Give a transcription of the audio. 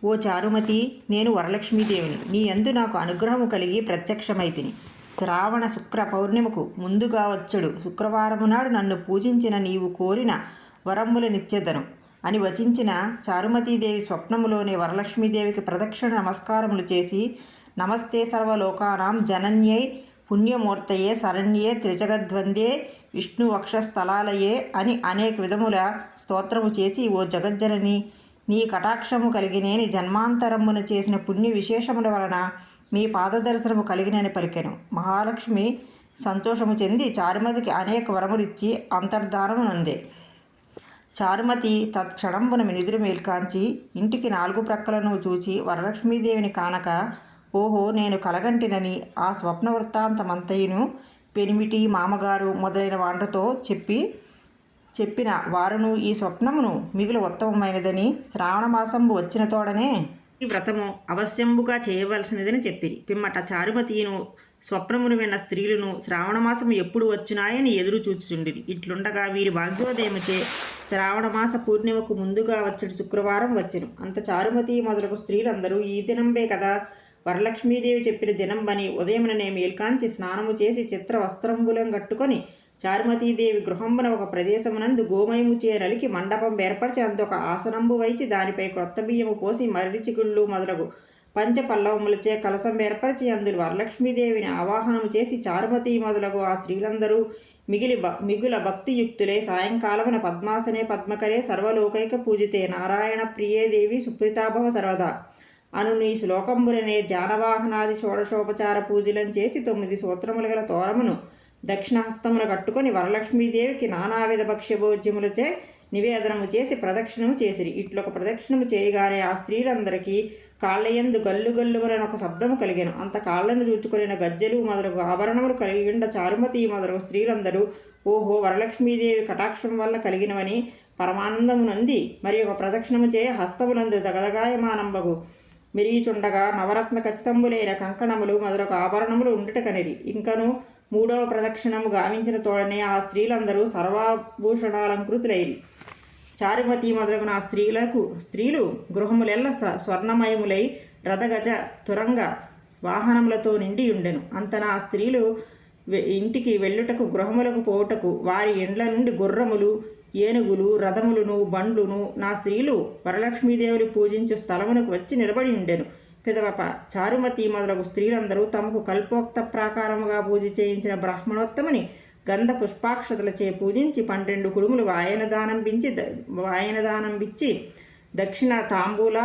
ఓ చారుమతి, నేను వరలక్ష్మీదేవిని. నీ యందు నాకు అనుగ్రహము కలిగి ప్రత్యక్షమైతిని. శ్రావణ శుక్ర పౌర్ణిమకు ముందుగా వచ్చడు శుక్రవారము నాడు నన్ను పూజించిన నీవు కోరిన వరములనిచ్చెదను అని వచించిన చారుమతీదేవి స్వప్నములోనే వరలక్ష్మీదేవికి ప్రదక్షిణ నమస్కారములు చేసి, నమస్తే సర్వలోకానాం జనన్యై పుణ్యమూర్తయే శరణ్యే త్రిజగద్వందే విష్ణువక్షస్థలాలయే అని అనేక విధముల స్తోత్రము చేసి, ఓ జగజ్జనని, నీ కటాక్షము కలిగినేని జన్మాంతరమున చేసిన పుణ్య విశేషముల వలన మీ పాదదర్శనము కలిగినని పలికెను. మహాలక్ష్మి సంతోషము చెంది చారుమతికి అనేక వరములిచ్చి అంతర్ధానమునందే. చారుమతి తత్క్షణంబున నిదురు మేల్కాంచి ఇంటికి 4 ప్రక్కలను చూచి వరలక్ష్మీదేవిని కానక, ఓహో, నేను కలగంటినని ఆ స్వప్న వృత్తాంతమంతయును పెనిమిటి, మామగారు మొదలైన వాండ్రతో చెప్పిన వారును ఈ స్వప్నమును మిగులు ఉత్తమమైనదని, శ్రావణమాసంబు వచ్చిన తోడనే ఈ వ్రతము అవశ్యంబుగా చేయవలసినదని చెప్పిరి. పిమ్మట చారుమతియును స్వప్నమును విన్న స్త్రీలను శ్రావణమాసము ఎప్పుడు వచ్చునాయని ఎదురు చూచుచుండిరి. ఇట్లుండగా వీరి భాగ్యోదయముచే శ్రావణమాస పూర్ణిమకు ముందుగా వచ్చడి శుక్రవారం వచ్చెను. అంత చారుమతి మొదలగు స్త్రీలందరూ ఈ దినంబే కదా వరలక్ష్మీదేవి చెప్పిన దినంబని ఉదయముననే మేల్కాంచి స్నానము చేసి చిత్ర వస్త్రంబులం కట్టుకొని చారుమతీదేవి గృహంబున ఒక ప్రదేశమునందు గోమయముచే నలికి మండపం ఏర్పరిచి అందొక ఆసనంబు వైచి దానిపై క్రొత్త బియ్యము పోసి మర్రి చిగుళ్ళు మొదలగు పంచపల్లవములచే కలసం ఏర్పరిచి అందులో వరలక్ష్మీదేవిని ఆవాహనము చేసి చారుమతి మొదలగు ఆ స్త్రీలందరూ మిగుల భక్తియుక్తులే సాయంకాలమున పద్మాసనే పద్మకరే సర్వలోకైక పూజితే నారాయణ ప్రియే దేవి సుప్రీతాభవ సర్వదా అను నీ శ్లోకంబులనే జానవాహనాది షోడశోపచార పూజలను చేసి 9 సూత్రములు గల తోరమును దక్షిణహస్తమున కట్టుకొని వరలక్ష్మీదేవికి నానావిధ భక్ష్యభోజ్యములచే నివేదనము చేసి ప్రదక్షిణము చేసిరి. ఇట్లొక ప్రదక్షిణము చేయగానే ఆ స్త్రీలందరికీ కాళ్ళయందు గల్లు గల్లువలన ఒక శబ్దము కలిగెను. అంత కాళ్లను చూచుకొనిన గజ్జెలు మొదలగు ఆభరణములు కలిగిండ చారుమతి మొదలగు స్త్రీలందరూ, ఓహో, వరలక్ష్మీదేవి కటాక్షం వల్ల కలిగినవని పరమానందము నొంది మరి ఒక ప్రదక్షిణము చేయ హస్తములందు దగదగాయమానంబగు మెరిగిచుండగా నవరత్న ఖచ్చితంబులైన కంకణములు మొదలగు ఆభరణములు ఉండుట కనిరి. ఇంకను 3వ ప్రదక్షిణము గావించిన తోడనే ఆ స్త్రీలందరూ సర్వాభూషణాలంకృతులైరి. చారుమతి మొదలగున ఆ స్త్రీలు గృహములెల్ల స్వర్ణమయములై రథగజ తురంగ వాహనములతో నిండి ఉండెను. అంతన ఆ స్త్రీలు ఇంటికి వెళ్ళుటకు గృహములకు పోవుటకు వారి ఇండ్ల నుండి గుర్రములు, ఏనుగులు, రథములను, బండ్లును నా స్త్రీలు వరలక్ష్మీదేవిని పూజించు స్థలమునకు వచ్చి నిలబడి ఉండెను. పిదవప చారుమతి మొదలగు స్త్రీలందరూ తమకు కల్పోక్త ప్రాకారముగా పూజ చేయించిన బ్రాహ్మణోత్తముని గంధ పుష్పాక్షతలచే పూజించి 12 కుడుములు వాయనదానంబిచ్చి దక్షిణ తాంబూల